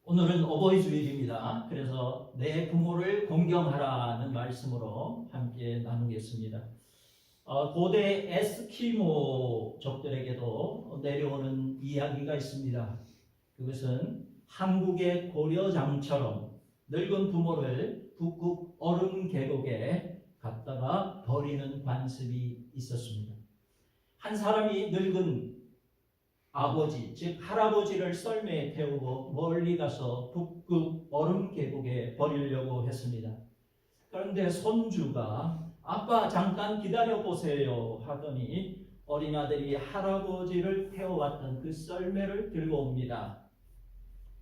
오늘은 어버이 주일입니다. 그래서 내 부모를 공경하라는 말씀으로 함께 나누겠습니다. 고대 에스키모족들에게도 내려오는 이야기가 있습니다. 그것은 한국의 고려장처럼 늙은 부모를 북극 얼음 계곡에 갖다가 버리는 관습이 있었습니다. 한 사람이 늙은 아버지, 즉 할아버지를 썰매에 태우고 멀리 가서 북극 얼음 계곡에 버리려고 했습니다. 그런데 손주가 아빠 잠깐 기다려보세요 하더니 어린 아들이 할아버지를 태워왔던 그 썰매를 들고 옵니다.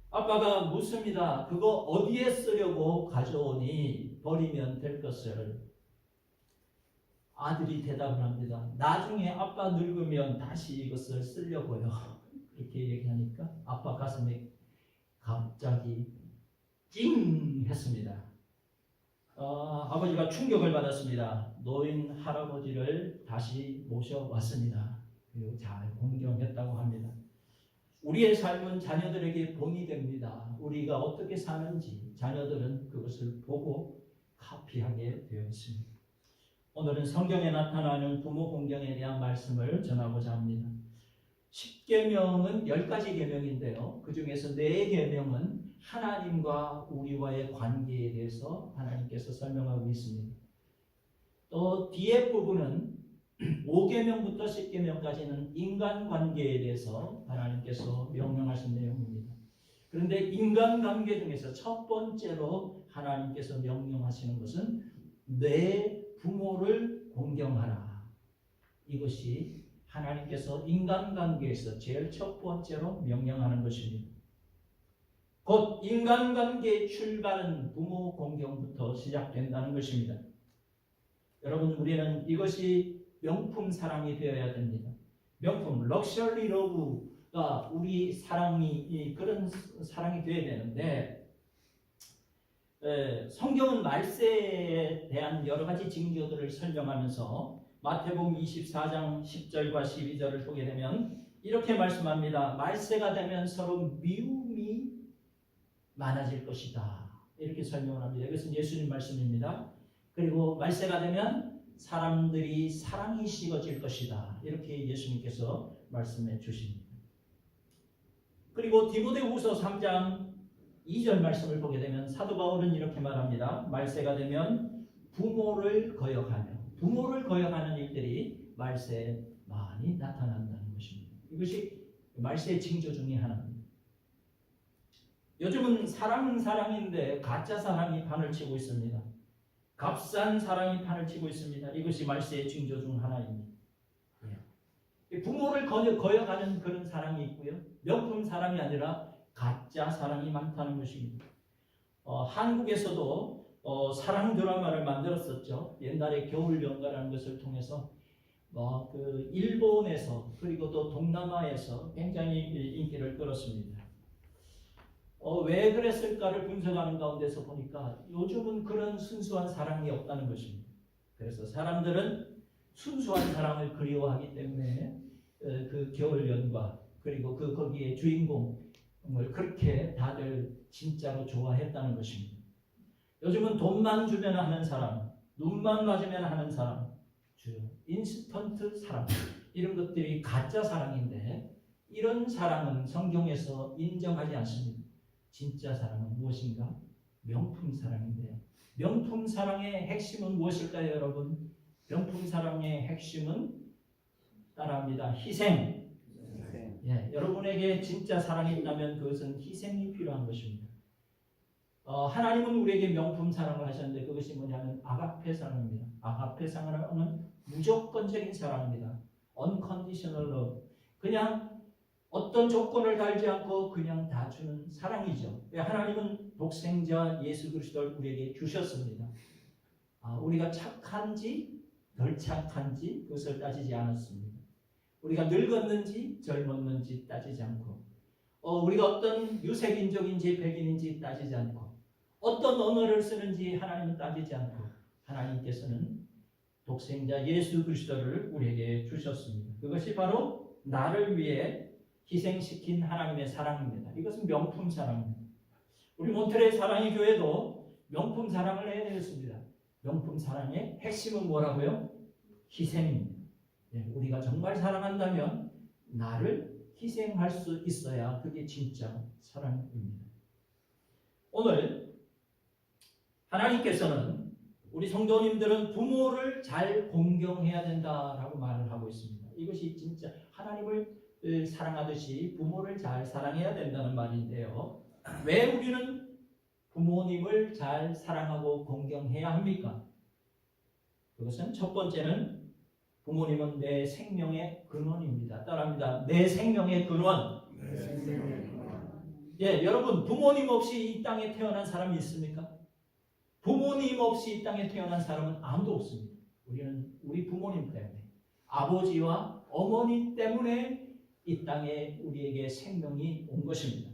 아빠가 묻습니다. 그거 어디에 쓰려고 가져오니 버리면 될 것을. 아들이 대답을 합니다. 나중에 아빠 늙으면 다시 이것을 쓰려고요. 그렇게 얘기하니까 아빠 가슴에 갑자기 찡 했습니다. 아버지가 충격을 받았습니다. 노인 할아버지를 다시 모셔왔습니다. 그리고 잘 공경했다고 합니다. 우리의 삶은 자녀들에게 본이 됩니다. 우리가 어떻게 사는지 자녀들은 그것을 보고 카피하게 되어 있습니다. 오늘은 성경에 나타나는 부모 공경에 대한 말씀을 전하고자 합니다. 10계명은 10가지 계명인데요. 그 중에서 4계명은 하나님과 우리와의 관계에 대해서 하나님께서 설명하고 있습니다. 또 뒤에 부분은 5계명부터 10계명까지는 인간관계에 대해서 하나님께서 명령하신 내용입니다. 그런데 인간관계 중에서 첫 번째로 하나님께서 명령하시는 것은 내 부모를 공경하라. 이것이 하나님께서 인간관계에서 제일 첫 번째로 명령하는 것입니다. 곧 인간관계의 출발은 부모 공경부터 시작된다는 것입니다. 여러분, 우리는 이것이 명품 사랑이 되어야 됩니다. 명품, 럭셔리 러브가 우리 사랑이 그런 사랑이 되어야 되는데 성경은 말세에 대한 여러 가지 징조들을 설명하면서 마태복음 24장 10절과 12절을 보게 되면 이렇게 말씀합니다. 말세가 되면 서로 미움이 많아질 것이다. 이렇게 설명을 합니다. 이것은 예수님 말씀입니다. 그리고 말세가 되면 사람들이 사랑이 식어질 것이다. 이렇게 예수님께서 말씀해 주십니다. 그리고 디모데후서 3장 2절 말씀을 보게 되면 사도 바울은 이렇게 말합니다. 말세가 되면 부모를 거역하는 일들이 말세에 많이 나타난다는 것입니다. 이것이 말세의 징조 중에 하나입니다. 요즘은 사랑은 사랑인데 가짜 사랑이 판을 치고 있습니다. 값싼 사랑이 판을 치고 있습니다. 이것이 말세의 징조 중 하나입니다. 부모를 거역하는 그런 사랑이 있고요. 명품 사랑이 아니라 가짜 사랑이 많다는 것입니다. 한국에서도 사랑 드라마를 만들었었죠. 옛날에 겨울연가라는 것을 통해서 그 일본에서 그리고 또 동남아에서 굉장히 인기를 끌었습니다. 왜 그랬을까를 분석하는 가운데서 보니까 요즘은 그런 순수한 사랑이 없다는 것입니다. 그래서 사람들은 순수한 사랑을 그리워하기 때문에 그 겨울연가 그리고 거기에 주인공을 그렇게 다들 진짜로 좋아했다는 것입니다. 요즘은 돈만 주면 하는 사랑, 눈만 맞으면 하는 사랑, 인스턴트 사랑, 이런 것들이 가짜 사랑인데 이런 사랑은 성경에서 인정하지 않습니다. 진짜 사랑은 무엇인가? 명품 사랑인데요. 명품 사랑의 핵심은 무엇일까요, 여러분? 명품 사랑의 핵심은 따라합니다. 희생. 여러분에게 진짜 사랑이 있다면 그것은 희생이 필요한 것입니다. 하나님은 우리에게 명품 사랑을 하셨는데 그것이 뭐냐면 아가페 사랑입니다. 아가페 사랑은 무조건적인 사랑입니다. Unconditional love. 그냥 어떤 조건을 달지 않고 그냥 다 주는 사랑이죠. 하나님은 독생자 예수 그리스도를 우리에게 주셨습니다. 우리가 착한지 덜 착한지 그것을 따지지 않았습니다. 우리가 늙었는지 젊었는지 따지지 않고 우리가 어떤 유색인종인지 백인인지 따지지 않고 어떤 언어를 쓰는지 하나님은 따지지 않고 하나님께서는 독생자 예수 그리스도를 우리에게 주셨습니다. 그것이 바로 나를 위해 희생시킨 하나님의 사랑입니다. 이것은 명품 사랑입니다. 우리 몬트레 사랑의 교회도 명품 사랑을 해야 되겠습니다. 명품 사랑의 핵심은 뭐라고요? 희생입니다. 우리가 정말 사랑한다면 나를 희생할 수 있어야 그게 진짜 사랑입니다. 오늘 하나님께서는 우리 성도님들은 부모를 잘 공경해야 된다라고 말을 하고 있습니다. 이것이 진짜 하나님을 사랑하듯이 부모를 잘 사랑해야 된다는 말인데요. 왜 우리는 부모님을 잘 사랑하고 공경해야 합니까? 그것은 첫 번째는 부모님은 내 생명의 근원입니다. 따라합니다. 내 생명의 근원. 여러분 부모님 없이 이 땅에 태어난 사람이 있습니까? 부모님 없이 이 땅에 태어난 사람은 아무도 없습니다. 우리는 우리 부모님 때문에, 아버지와 어머니 때문에 이 땅에 우리에게 생명이 온 것입니다.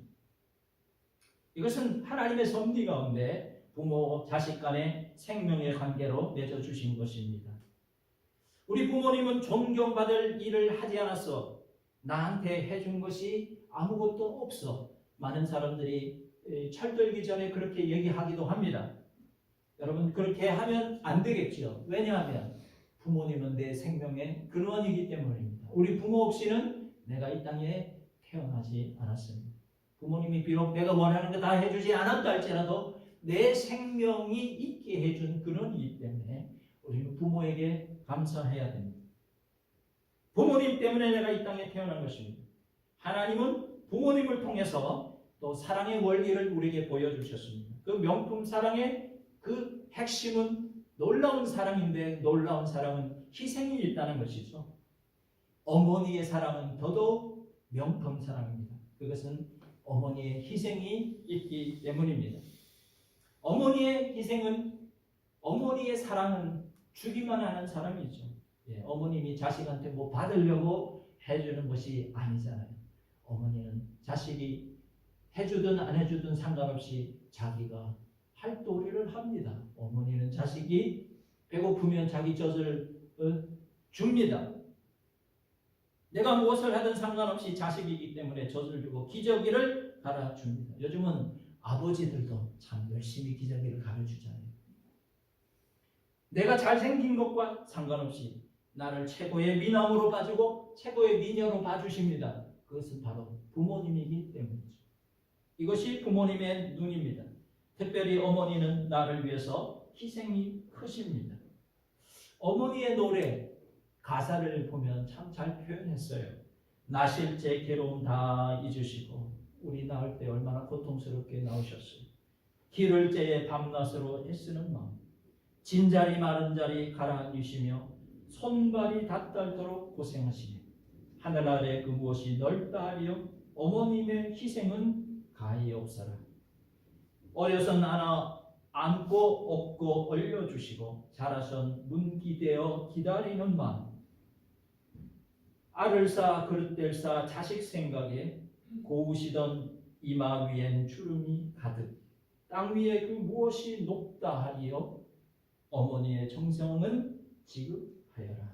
이것은 하나님의 섭리 가운데 부모, 자식 간의 생명의 관계로 맺어주신 것입니다. 우리 부모님은 존경받을 일을 하지 않았어. 나한테 해준 것이 아무것도 없어. 많은 사람들이 철들기 전에 그렇게 얘기하기도 합니다. 여러분 그렇게 하면 안 되겠죠. 왜냐하면 부모님은 내 생명의 근원이기 때문입니다. 우리 부모 없이는 내가 이 땅에 태어나지 않았습니다. 부모님이 비록 내가 원하는 거 다 해주지 않았다 할지라도 내 생명이 있게 해준 근원이기 때문에 우리는 부모에게 감사해야 됩니다. 부모님 때문에 내가 이 땅에 태어난 것입니다. 하나님은 부모님을 통해서 또 사랑의 원리를 우리에게 보여주셨습니다. 그 명품 사랑의 그 핵심은 놀라운 사랑인데 놀라운 사랑은 희생이 있다는 것이죠. 어머니의 사랑은 더더욱 명품 사랑입니다. 그것은 어머니의 희생이 있기 때문입니다. 어머니의 희생은, 어머니의 사랑은 주기만 하는 사람이죠. 어머님이 자식한테 뭐 받으려고 해주는 것이 아니잖아요. 어머니는 자식이 해주든 안 해주든 상관없이 자기가 할 도리를 합니다. 어머니는 자식이 배고프면 자기 젖을 줍니다. 내가 무엇을 하든 상관없이 자식이기 때문에 젖을 주고 기저귀를 갈아줍니다. 요즘은 아버지들도 참 열심히 기저귀를 갈아주잖아요. 내가 잘생긴 것과 상관없이 나를 최고의 미남으로 봐주고 최고의 미녀로 봐주십니다. 그것은 바로 부모님이기 때문이죠. 이것이 부모님의 눈입니다. 특별히 어머니는 나를 위해서 희생이 크십니다. 어머니의 노래 가사를 보면 참 잘 표현했어요. 나실 제 괴로움 다 잊으시고 우리 낳을 때 얼마나 고통스럽게 낳으셨어요. 기를 째에 밤낮으로 애쓰는 마음, 진자리 마른 자리 가라앉으시며 손발이 닿달도록 고생하시네. 하늘 아래 그 무엇이 넓다 하리요 어머님의 희생은 가히 없어라. 어려서 나나 안고 업고 올려주시고 자라선 문기대어 기다리는 마음, 알을 쌓아 그릇될 쌓아 자식 생각에 고우시던 이마 위엔 주름이 가득, 땅 위에 그 무엇이 높다 하리요 어머니의 정성은 지급하여라.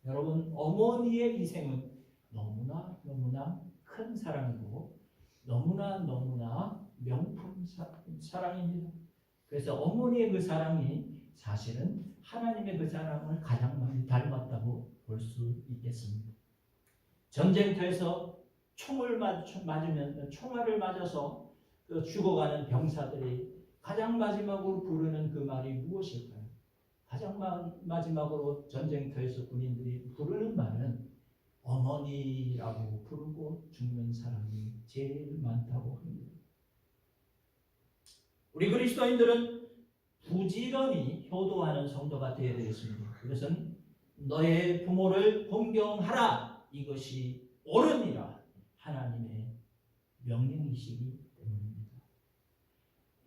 여러분 어머니의 희생은 너무나 큰 사랑이고 너무나 명품 사랑입니다. 그래서 어머니의 그 사랑이 사실은 하나님의 그 사랑을 가장 많이 닮았다고 볼 수 있겠습니다. 전쟁터에서 총알을 맞아서 죽어가는 병사들이 가장 마지막으로 부르는 그 말이 무엇일까요? 가장 마지막으로 전쟁터에서 군인들이 부르는 말은 어머니라고 부르고 죽는 사람이 제일 많다고 합니다. 우리 그리스도인들은 부지런히 효도하는 성도가 되어야 되겠습니다. 그것은 너의 부모를 공경하라. 이것이 옳으니라. 하나님의 명령이시기 때문입니다.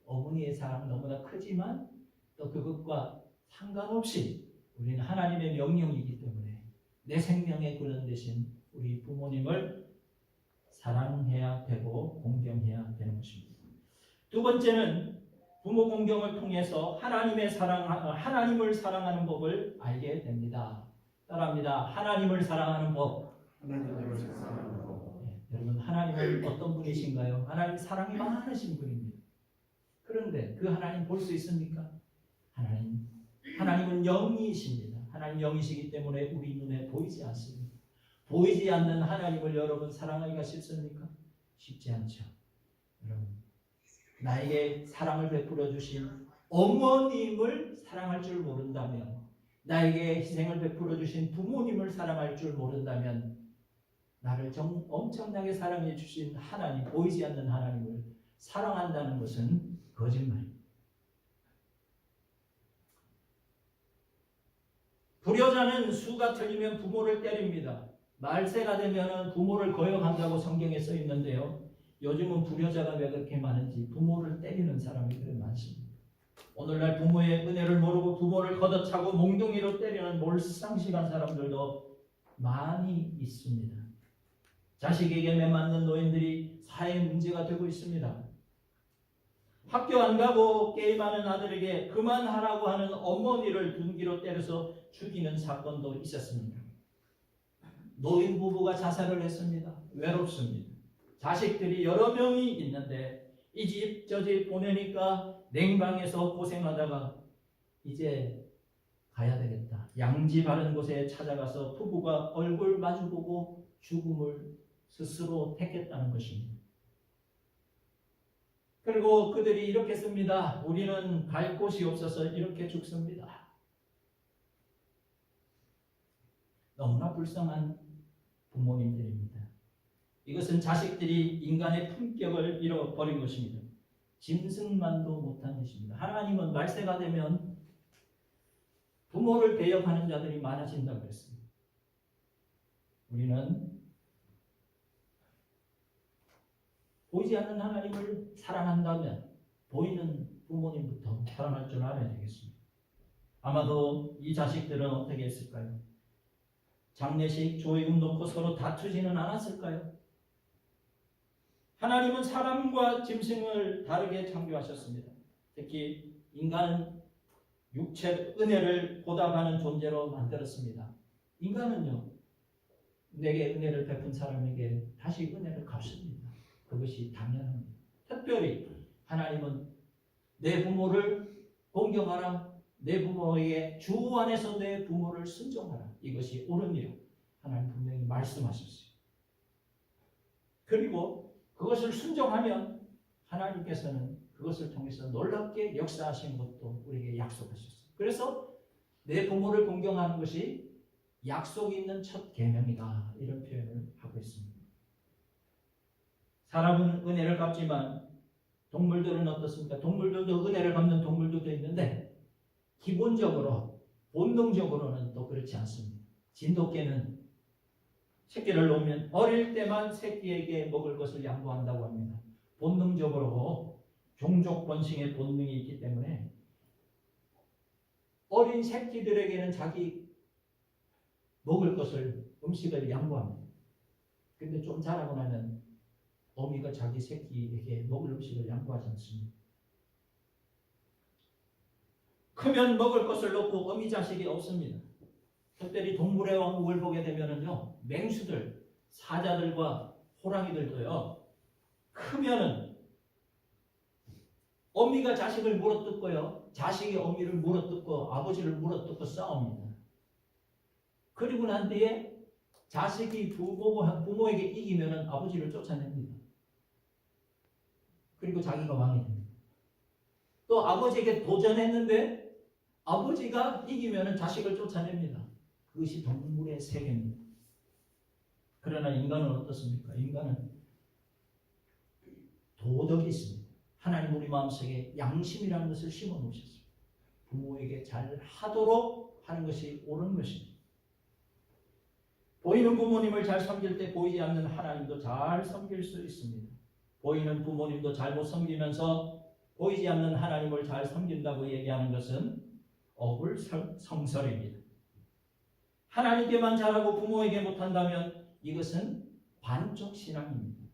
어머니의 사랑 너무나 크지만 또 그것과 상관없이 우리는 하나님의 명령이기 때문에 내 생명의 근원 되신 우리 부모님을 사랑해야 되고 공경해야 되는 것입니다. 두 번째는 부모 공경을 통해서 하나님을 사랑하는 법을 알게 됩니다. 따라합니다. 하나님을 사랑하는 법. 여러분 하나님은 어떤 분이신가요? 하나님 사랑이 많으신 분입니다. 그런데 그 하나님 볼 수 있습니까? 하나님은 영이십니다. 하나님 영이시기 때문에 우리 눈에 보이지 않습니다. 보이지 않는 하나님을 여러분 사랑하기가 쉽습니까? 쉽지 않죠. 여러분, 나에게 사랑을 베풀어 주신 어머님을 사랑할 줄 모른다면, 나에게 희생을 베풀어 주신 부모님을 사랑할 줄 모른다면, 나를 엄청나게 사랑해 주신 하나님, 보이지 않는 하나님을 사랑한다는 것은 거짓말입니다. 불효자는 수가 틀리면 부모를 때립니다. 말세가 되면 부모를 거역한다고 성경에 써 있는데요. 요즘은 불효자가 왜 그렇게 많은지, 부모를 때리는 사람이 그렇게 많습니다. 오늘날 부모의 은혜를 모르고 부모를 걷어차고 몽둥이로 때리는 몰상식한 사람들도 많이 있습니다. 자식에게 매맞는 노인들이 사회 문제가 되고 있습니다. 학교 안 가고 게임하는 아들에게 그만하라고 하는 어머니를 둔기로 때려서 죽이는 사건도 있었습니다. 노인 부부가 자살을 했습니다. 외롭습니다. 자식들이 여러 명이 있는데 이 집 저 집 보내니까 냉방에서 고생하다가 이제 가야 되겠다. 양지 바른 곳에 찾아가서 부부가 얼굴 마주보고 죽음을 스스로 택했다는 것입니다. 그리고 그들이 이렇게 씁니다. 우리는 갈 곳이 없어서 이렇게 죽습니다. 너무나 불쌍한 부모님들입니다. 이것은 자식들이 인간의 품격을 잃어버린 것입니다. 짐승만도 못한 것입니다. 하나님은 말세가 되면 부모를 배역하는 자들이 많아진다고 했습니다. 우리는 보이지 않는 하나님을 사랑한다면 보이는 부모님부터 사랑할 줄 알아야 되겠습니다. 아마도 이 자식들은 어떻게 했을까요? 장례식 조의금 놓고 서로 다투지는 않았을까요? 하나님은 사람과 짐승을 다르게 창조하셨습니다. 특히 인간은 육체 은혜를 보답하는 존재로 만들었습니다. 인간은요, 내게 은혜를 베푼 사람에게 다시 은혜를 갚습니다. 그것이 당연합니다. 특별히 하나님은 내 부모를 공경하라, 내 부모에게 주 안에서 내 부모를 순종하라, 이것이 옳은 일, 하나님 분명히 말씀하셨어요. 그리고 그것을 순종하면 하나님께서는 그것을 통해서 놀랍게 역사하시는 것도 우리에게 약속하셨어요. 그래서 내 부모를 공경하는 것이 약속이 있는 첫 계명이다, 이런 표현을 하고 있습니다. 사람은 은혜를 갚지만 동물들은 어떻습니까? 동물들도 은혜를 갚는 동물들도 있는데 기본적으로 본능적으로는 또 그렇지 않습니다. 진돗개는 새끼를 놓으면 어릴 때만 새끼에게 먹을 것을 양보한다고 합니다. 본능적으로 종족 번식의 본능이 있기 때문에 어린 새끼들에게는 자기 먹을 것을, 음식을 양보합니다. 근데 좀 자라고 나면 어미가 자기 새끼에게 먹을 음식을 양보하지 않습니다. 크면 먹을 것을 놓고 어미 자식이 없습니다. 특별히 동물의 왕국을 보게 되면은요, 맹수들, 사자들과 호랑이들도요, 크면은 어미가 자식을 물어뜯고요, 자식이 어미를 물어뜯고 아버지를 물어뜯고 싸웁니다. 그리고 난 뒤에 자식이 부모에게 이기면은 아버지를 쫓아냅니다. 그리고 자기가 왕이 됩니다. 또 아버지에게 도전했는데 아버지가 이기면은 자식을 쫓아냅니다. 그것이 동물의 세계입니다. 그러나 인간은 어떻습니까? 인간은 도덕이 있습니다. 하나님 우리 마음속에 양심이라는 것을 심어 놓으셨습니다. 부모에게 잘 하도록 하는 것이 옳은 것입니다. 보이는 부모님을 잘 섬길 때 보이지 않는 하나님도 잘 섬길 수 있습니다. 보이는 부모님도 잘못 섬기면서 보이지 않는 하나님을 잘 섬긴다고 얘기하는 것은 어불성설입니다. 하나님께만 잘하고 부모에게 못한다면 이것은 반쪽 신앙입니다.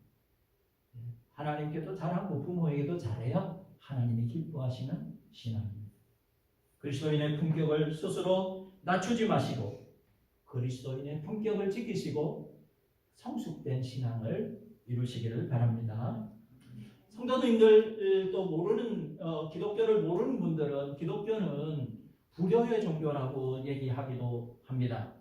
하나님께도 잘하고 부모에게도 잘해야 하나님이 기뻐하시는 신앙입니다. 그리스도인의 품격을 스스로 낮추지 마시고 그리스도인의 품격을 지키시고 성숙된 신앙을 이루시기를 바랍니다. 성도님들 또 모르는 기독교를 모르는 분들은 기독교는 불효의 종교라고 얘기하기도 합니다.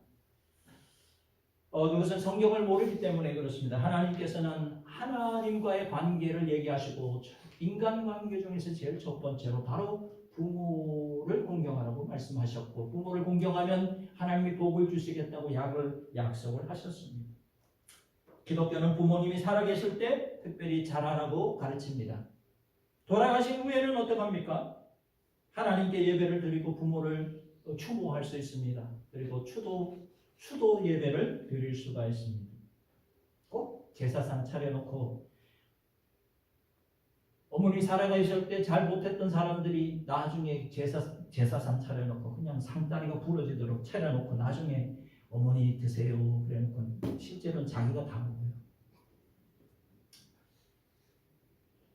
그것은 성경을 모르기 때문에 그렇습니다. 하나님께서는 하나님과의 관계를 얘기하시고 인간관계 중에서 제일 첫 번째로 바로 부모를 공경하라고 말씀하셨고, 부모를 공경하면 하나님이 복을 주시겠다고 약속을 하셨습니다. 기독교는 부모님이 살아계실 때 특별히 잘하라고 가르칩니다. 돌아가신 후에는 어떡합니까? 하나님께 예배를 드리고 부모를 추모할 수 있습니다. 그리고 추도 예배를 드릴 수가 있습니다. 꼭 제사상 차려놓고, 어머니 살아계실 때 잘 못했던 사람들이 나중에 제사상 차려놓고 그냥 상다리가 부러지도록 차려놓고 나중에 어머니 드세요 그래놓고 실제로는 자기가 다 먹어요.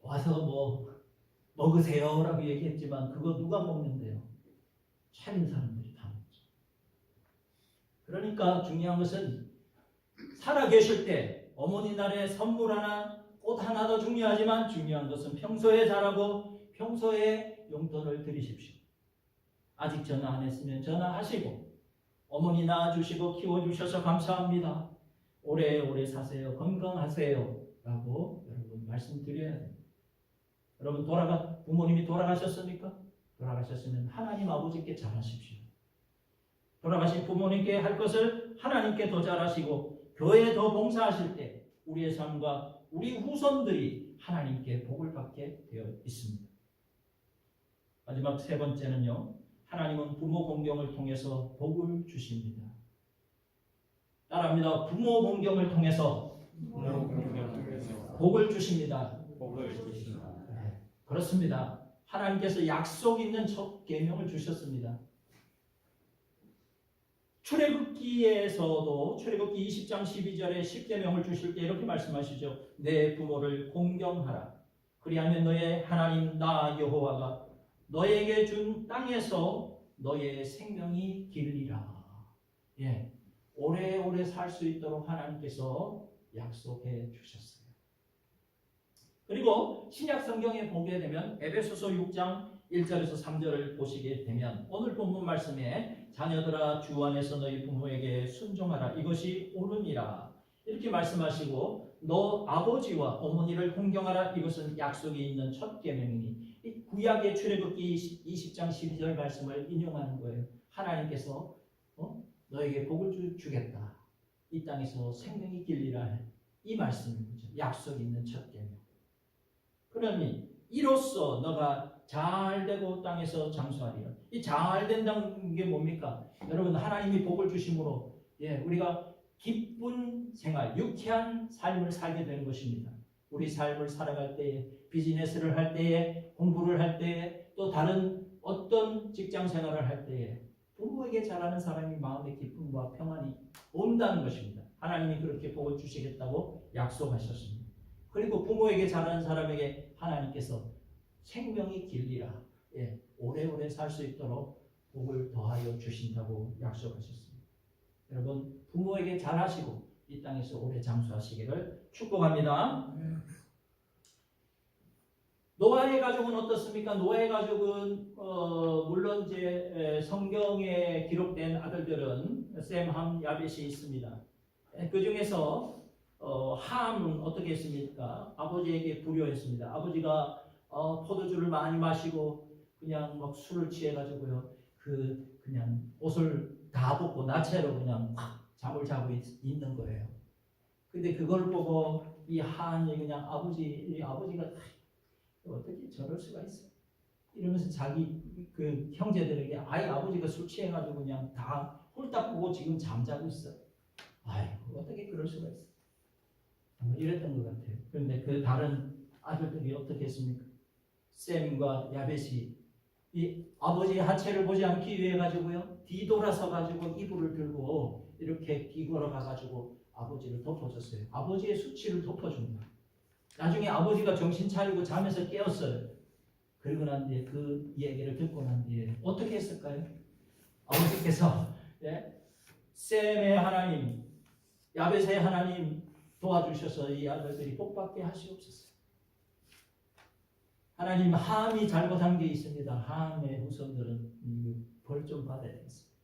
와서 뭐 먹으세요 라고 얘기했지만 그거 누가 먹는데요? 차린 사람들이 다 먹죠. 그러니까 중요한 것은 살아계실 때 어머니 날에 선물 하나, 꽃 하나도 중요하지만 중요한 것은 평소에 잘하고 평소에 용돈을 드리십시오. 아직 전화 안 했으면 전화하시고, 어머니 낳아주시고 키워주셔서 감사합니다. 오래오래 사세요. 건강하세요. 라고 여러분 말씀드려야 됩니다. 여러분 부모님이 돌아가셨습니까? 돌아가셨으면 하나님 아버지께 잘하십시오. 돌아가신 부모님께 할 것을 하나님께 더 잘하시고 교회에 더 봉사하실 때 우리의 삶과 우리 후손들이 하나님께 복을 받게 되어 있습니다. 마지막 세 번째는요, 하나님은 부모 공경을 통해서 복을 주십니다. 따라합니다. 부모 공경을 통해서 복을 주십니다. 네, 그렇습니다. 하나님께서 약속 있는 첫 계명을 주셨습니다. 출애굽기에서도 출애굽기 20장 12절에 10계명을 주실 때 이렇게 말씀하시죠. 내 부모를 공경하라. 그리하면 너의 하나님 나 여호와가 너에게 준 땅에서 너의 생명이 길리라. 예, 오래오래 살 수 있도록 하나님께서 약속해 주셨어요. 그리고 신약 성경에 보게 되면 에베소서 6장 1절에서 3절을 보시게 되면 오늘 본문 말씀에 자녀들아 주 안에서 너희 부모에게 순종하라. 이것이 옳으니라. 이렇게 말씀하시고 너 아버지와 어머니를 공경하라. 이것은 약속이 있는 첫 계명이니 이 구약의 출애굽기 20장 12절 말씀을 인용하는 거예요. 하나님께서 너에게 복을 주겠다. 이 땅에서 생명이 길리라. 이 말씀인 거죠. 약속이 있는 첫 계명. 그러니 이로써 너가 잘되고 땅에서 장수하리라. 이 잘된다는 게 뭡니까? 여러분 하나님이 복을 주심으로 우리가 기쁜 생활, 유쾌한 삶을 살게 되는 것입니다. 우리 삶을 살아갈 때에, 비즈니스를 할 때에, 공부를 할 때에, 또 다른 어떤 직장 생활을 할 때에 부모에게 잘하는 사람이 마음의 기쁨과 평안이 온다는 것입니다. 하나님이 그렇게 복을 주시겠다고 약속하셨습니다. 그리고 부모에게 잘하는 사람에게 하나님께서 생명이 길리라. 오래오래 살 수 있도록 복을 더하여 주신다고 약속하셨습니다. 여러분 부모에게 잘하시고 이 땅에서 오래 장수하시기를 축복합니다. 노아의 가족은 어떻습니까? 노아의 가족은 물론 이제 성경에 기록된 아들들은 셈, 함, 야벳이 있습니다. 그 중에서 함은 어떻게 했습니까? 아버지에게 불효했습니다. 아버지가 포도주를 많이 마시고 그냥 막 술을 취해가지고요, 그냥 옷을 다 벗고 나체로 그냥 확 잠을 자고 있는 거예요. 근데 그걸 보고 이 한이 그냥 아버지가 어떻게 저럴 수가 있어? 이러면서 자기 그 형제들에게 아버지가 술 취해가지고 그냥 다 홀딱 보고 지금 잠자고 있어. 아이고 어떻게 그럴 수가 있어? 이랬던 것 같아요. 그런데 그 다른 아들들이 어떻게 했습니까? 셈과 야벳이 이 아버지의 하체를 보지 않기 위해 가지고요, 뒤돌아서 가지고 이불을 들고 이렇게 뒤걸어 가가지고 아버지를 덮어줬어요. 아버지의 수치를 덮어줍니다. 나중에 아버지가 정신 차리고 잠에서 깨었어요. 그리고 난 뒤에 그 얘기를 듣고 난 뒤에 어떻게 했을까요? 아버지께서 셈의 하나님, 야벳의 하나님 도와주셔서 이 아들들이 복받게 하시옵소서. 하나님 함이 잘못한 게 있습니다. 함의 후손들은 벌 좀 받아야 되겠습니다.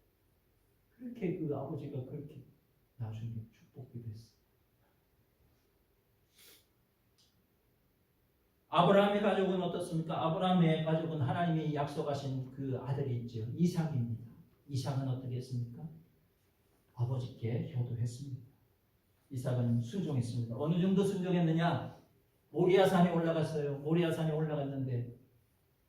그렇게 그 아버지가 그렇게 나중에 축복이 됐어요. 아브라함의 가족은 어떻습니까? 아브라함의 가족은 하나님이 약속하신 그 아들이 있죠. 이삭입니다. 이삭은 어떻게 했습니까? 아버지께 효도했습니다. 이삭은 순종했습니다. 어느 정도 순종했느냐? 모리아산에 올라갔어요. 모리아산에 올라갔는데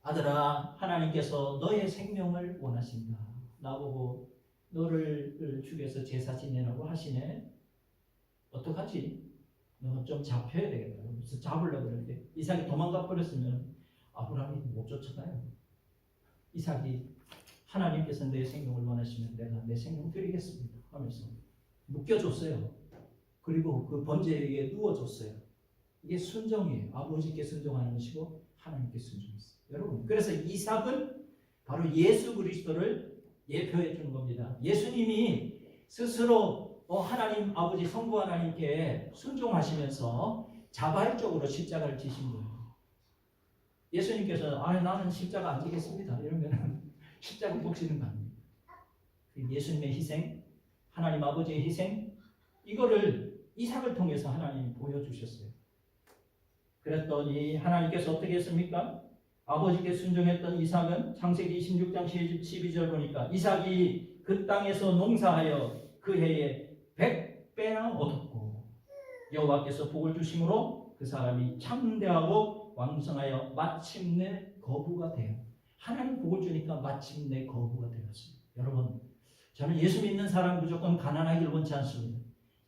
아들아, 하나님께서 너의 생명을 원하신다. 나보고 너를 죽여서 제사 지내라고 하시네. 어떡하지? 너 좀 잡혀야 되겠다. 그래서 잡으려고 그러는데 이삭이 도망가 버렸으면 아브라함이 못 쫓아가요. 이삭이 하나님께서 내 생명을 원하시면 내가 내 생명 드리겠습니다 하면서 묶여줬어요. 그리고 그 번제 위에 누워줬어요. 이게 순종이에요. 아버지께 순종하는 것이고 하나님께 순종했어요. 여러분, 그래서 이삭은 바로 예수 그리스도를 예표해 주는 겁니다. 예수님이 스스로 하나님 아버지 성부 하나님께 순종하시면서 자발적으로 십자가를 지신 거예요. 예수님께서 나는 십자가 안 지겠습니다 이러면 십자가 못 지는 거 아닙니까? 예수님의 희생, 하나님 아버지의 희생, 이거를 이삭을 통해서 하나님이 보여주셨어요. 그랬더니 하나님께서 어떻게 했습니까? 아버지께 순종했던 이삭은 창세기 26장 12절 보니까 이삭이 그 땅에서 농사하여 그 해에 100배나 얻었고 여호와께서 복을 주심으로 그 사람이 창대하고 왕성하여 마침내 거부가 돼요. 하나님 복을 주니까 마침내 거부가 되었습니다. 여러분, 저는 예수 믿는 사람 무조건 가난하길 원치 않습니다.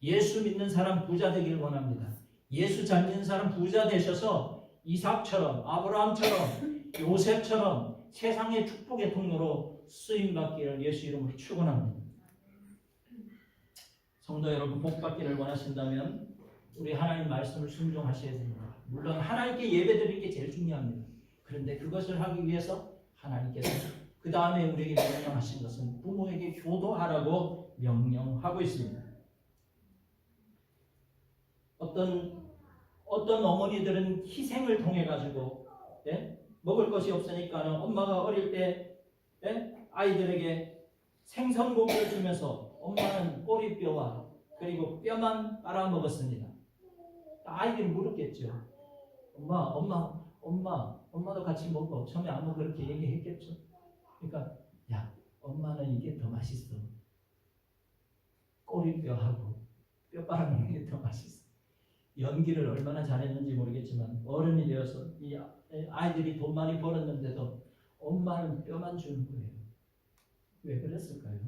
예수 믿는 사람 부자 되길 원합니다. 예수 잘 믿는 사람 부자 되셔서 이삭처럼 아브라함처럼 요셉처럼 세상의 축복의 통로로 쓰임받기를 예수 이름으로 축원합니다. 성도 여러분, 복 받기를 원하신다면 우리 하나님 말씀을 순종하셔야 됩니다. 물론 하나님께 예배드리는 게 제일 중요합니다. 그런데 그것을 하기 위해서 하나님께서 그 다음에 우리에게 명령하신 것은 부모에게 효도하라고 명령하고 있습니다. 어떤 어머니들은 희생을 통해 가지고 먹을 것이 없으니까 엄마가 어릴 때 아이들에게 생선고기를 주면서 엄마는 꼬리뼈와 그리고 뼈만 빨아먹었습니다. 아이들이 물었겠죠. 엄마도 같이 먹어. 처음에 아마 그렇게 얘기했겠죠. 그러니까 야, 엄마는 이게 더 맛있어. 꼬리뼈하고 뼈 빨아먹는 게 더 맛있어. 연기를 얼마나 잘했는지 모르겠지만 어른이 되어서 이 아이들이 돈 많이 벌었는데도 엄마는 뼈만 주는 거예요. 왜 그랬을까요?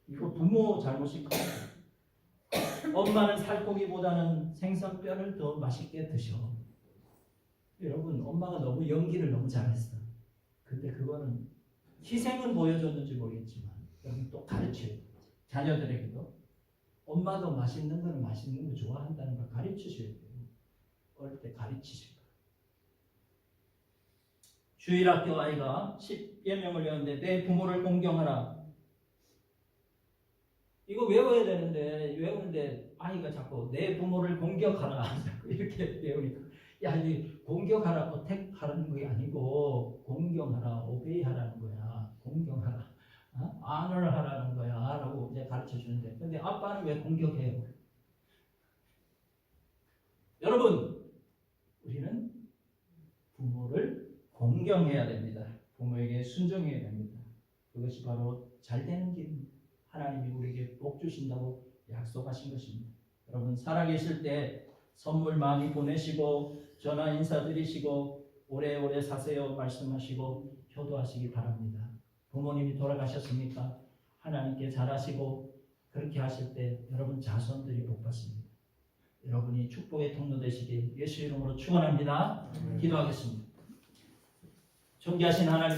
이거 부모 잘못이 커요. 엄마는 살코기보다는 생선뼈를 더 맛있게 드셔. 여러분, 엄마가 연기를 너무 잘했어. 근데 그거는 희생은 보여줬는지 모르겠지만 여러분 또 가르쳐요. 자녀들에게도 엄마도 맛있는 거는 맛있는 거 좋아한다는 걸 가르치셔야 돼요. 어릴 때 가르치셔야 돼요. 주일학교 아이가 10여 명을 외우는데 내 부모를 공경하라. 이거 외워야 되는데 외우는데 아이가 자꾸 내 부모를 공격하라 이렇게 배우니까 야, 이 공격하라 어택하라는 게 아니고 공경하라 오베이하라는 거야. 공경하라 안을 하라는 거야 라고 이제 가르쳐 주는데 근데 아빠는 왜 공격해요? 여러분, 우리는 부모를 공경해야 됩니다. 부모에게 순종해야 됩니다. 그것이 바로 잘 되는 길입니다. 하나님이 우리에게 복 주신다고 약속하신 것입니다. 여러분, 살아계실 때 선물 많이 보내시고 전화 인사드리시고 오래오래 사세요 말씀하시고 효도하시기 바랍니다. 부모님이 돌아가셨습니까? 하나님께 잘하시고 그렇게 하실 때 여러분 자손들이 복 받습니다. 여러분이 축복의 통로 되시길 예수 이름으로 축원합니다. 기도하겠습니다. 존귀하신 하나님,